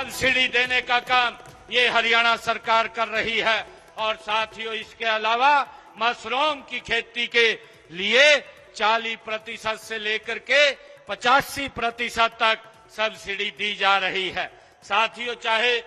Subsidy देने का काम ये हरियाणा सरकार कर रही है। और साथियों, इसके अलावा मशरूम की खेती के लिए 40% से लेकर के 85% तक सब्सिडी दी जा रही है। साथियों, चाहे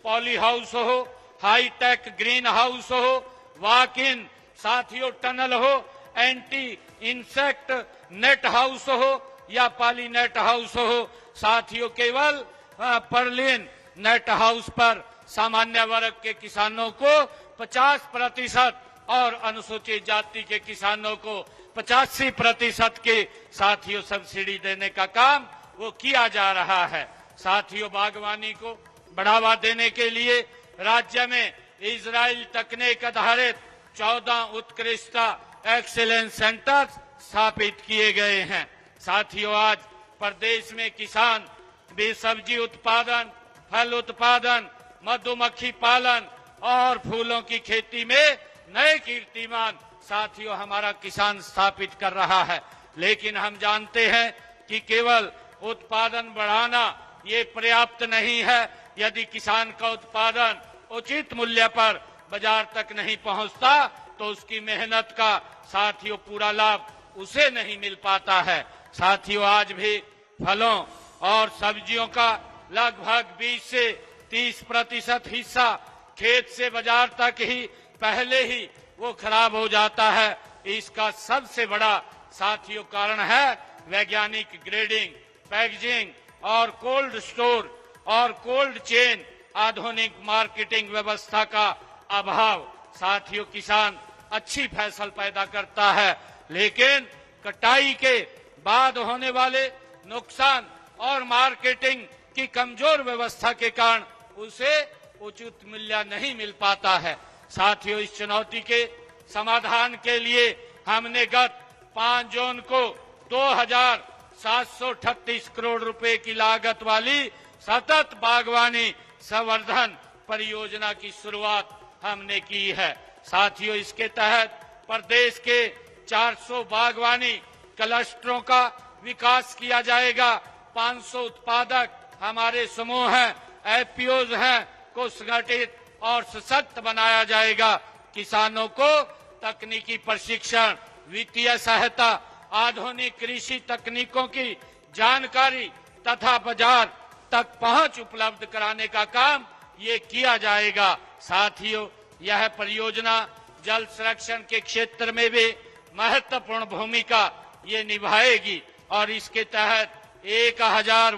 पॉली हाउस हो, हाईटेक ग्रीन हाउस हो, वॉक इन साथियों टनल हो, एंटी इंसेक्ट नेट हाउस हो या पॉली नेट हाउस हो, साथियों केवल पर्लिन नेट हाउस पर सामान्य वर्ग के किसानों को 50% और अनुसूचित जाति के किसानों को 85% के साथियों सब्सिडी देने का काम वो किया जा रहा है। साथियों, बागवानी को बढ़ावा देने के लिए राज्य में इजराइल तकनीक आधारित 14 उत्कृष्टता एक्सीलेंस सेंटर स्थापित किए गए हैं। साथियों, आज प्रदेश में किसान भी सब्जी उत्पादन, फल उत्पादन, मधुमक्खी पालन और फूलों की खेती में नए कीर्तिमान साथियों हमारा किसान स्थापित कर रहा है। लेकिन हम जानते हैं कि केवल उत्पादन बढ़ाना ये पर्याप्त नहीं है। यदि किसान का उत्पादन उचित मूल्य पर बाजार तक नहीं पहुंचता तो उसकी मेहनत का साथियों पूरा लाभ उसे नहीं मिल पाता है। साथियों, आज भी फलों और सब्जियों का लगभग 20 से 30% हिस्सा खेत से बाजार तक ही पहले ही वो खराब हो जाता है। इसका सबसे बड़ा साथियों कारण है वैज्ञानिक ग्रेडिंग, पैकेजिंग और कोल्ड स्टोर और कोल्ड चेन आधुनिक मार्केटिंग व्यवस्था का अभाव। साथियों, किसान अच्छी फसल पैदा करता है लेकिन कटाई के बाद होने वाले नुकसान और मार्केटिंग की कमजोर व्यवस्था के कारण उसे उचित मूल्य नहीं मिल पाता है। साथियों, इस चुनौती के समाधान के लिए हमने गत 5 जून को 2738 करोड़ रुपए की लागत वाली सतत बागवानी संवर्धन परियोजना की शुरुआत हमने की है। साथियों, इसके तहत प्रदेश के 400 बागवानी क्लस्टरों का विकास किया जाएगा। 500 उत्पादक हमारे समूह हैं, एफपीओज हैं को संगठित और सशक्त बनाया जाएगा। किसानों को तकनीकी प्रशिक्षण, वित्तीय सहायता, आधुनिक कृषि तकनीकों की जानकारी तथा बाजार तक पहुंच उपलब्ध कराने का काम ये किया जाएगा। साथियों, यह परियोजना जल संरक्षण के क्षेत्र में भी महत्वपूर्ण भूमिका ये निभाएगी और इसके तहत 1000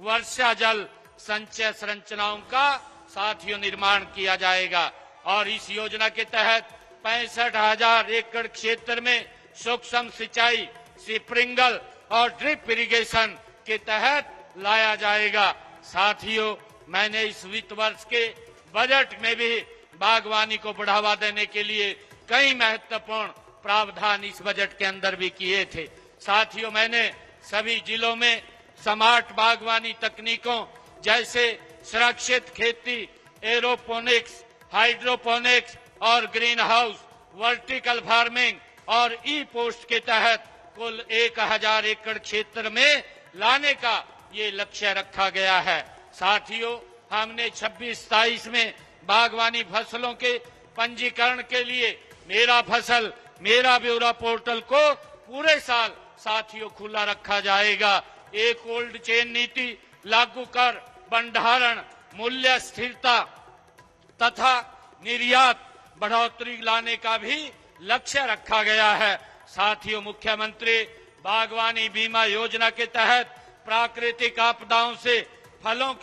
वर्षा जल संचय संरचनाओं का साथियों निर्माण किया जाएगा। और इस योजना के तहत 65,000 एकड़ क्षेत्र में सूक्ष्म सिंचाई, स्प्रिंकल और ड्रिप इरिगेशन के तहत लाया जाएगा। साथियों, मैंने इस वित्त वर्ष के बजट में भी बागवानी को बढ़ावा देने के लिए कई महत्वपूर्ण प्रावधान इस बजट के अंदर भी किए थे। साथियों, मैंने सभी जिलों में स्मार्ट बागवानी तकनीकों जैसे सुरक्षित खेती, एरोपोनिक्स, हाइड्रोपोनिक्स और ग्रीन हाउस, वर्टिकल फार्मिंग और ई पोस्ट के तहत कुल 1000 एकड़ क्षेत्र में लाने का ये लक्ष्य रखा गया है। साथियों, हमने 26-27 में बागवानी फसलों के पंजीकरण के लिए मेरा फसल मेरा ब्यौरा पोर्टल को पूरे साल साथियों खुला रखा जाएगा। एक कोल्ड चेन नीति लागू कर भंडारण, मूल्य स्थिरता तथा निर्यात बढ़ोतरी लाने का भी लक्ष्य रखा गया है। साथियों, मुख्यमंत्री बागवानी बीमा योजना के तहत प्राकृतिक आपदाओं से फलों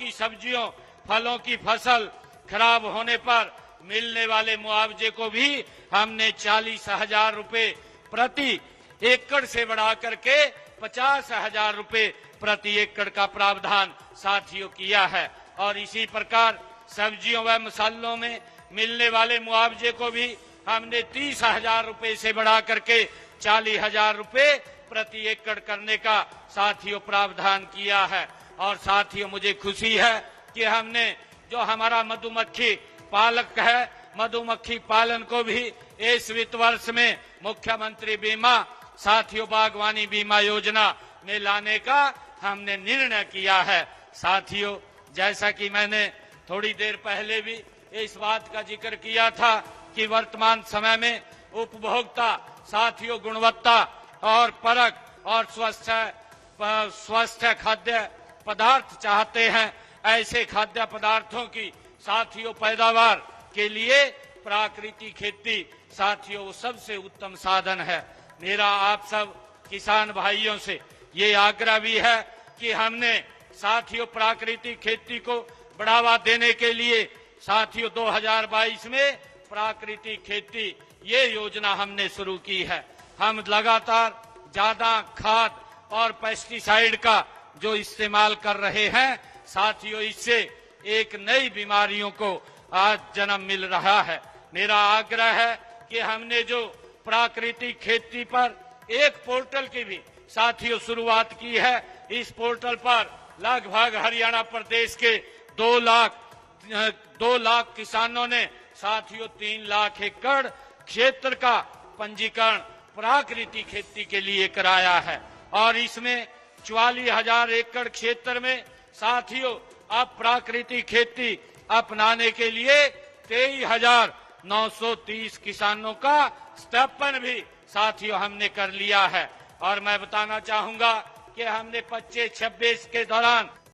की फसल खराब होने पर मिलने वाले मुआवजे को भी हमने 40,000 रुपए प्रति एकड़ से बढ़ा करके 50,000 रुपए प्रति एकड़ का प्रावधान साथियों किया है। और इसी प्रकार सब्जियों व मसालों में मिलने वाले मुआवजे को भी हमने 30,000 रुपए से बढ़ा करके 40,000 रुपए प्रति एकड़ करने का साथियों प्रावधान किया है। और साथियों, मुझे खुशी है कि हमने जो हमारा मधुमक्खी पालक है, मधुमक्खी पालन को भी इस वित्त वर्ष में मुख्यमंत्री बीमा साथियों बागवानी बीमा योजना में लाने का हमने निर्णय किया है। साथियों, जैसा कि मैंने थोड़ी देर पहले भी इस बात का जिक्र किया था कि वर्तमान समय में उपभोक्ता साथियों गुणवत्ता और परख और स्वस्थ खाद्य पदार्थ चाहते हैं। ऐसे खाद्य पदार्थों की साथियों पैदावार के लिए प्राकृतिक खेती साथियों वो सबसे उत्तम साधन है। मेरा आप सब किसान भाइयों से ये आग्रह भी है कि हमने साथियों प्राकृतिक खेती को बढ़ावा देने के लिए साथियों 2022 में प्राकृतिक खेती ये योजना हमने शुरू की है। हम लगातार ज्यादा खाद और पेस्टिसाइड का जो इस्तेमाल कर रहे हैं साथियों, इससे एक नई बीमारियों को आज जन्म मिल रहा है। मेरा आग्रह है कि हमने जो प्राकृतिक खेती पर एक पोर्टल की भी साथियों शुरुआत की है। इस पोर्टल पर लगभग हरियाणा प्रदेश के 2 लाख किसानों ने साथियों 3 लाख एकड़ क्षेत्र का पंजीकरण प्राकृतिक खेती के लिए कराया है और इसमें 44,000 एकड़ क्षेत्र में साथियों अब प्राकृतिक खेती अपनाने के लिए 23,930 किसानों का स्थापन भी साथियों हमने कर लिया है। और मैं बताना चाहूंगा कि हमने 25-26 के दौरान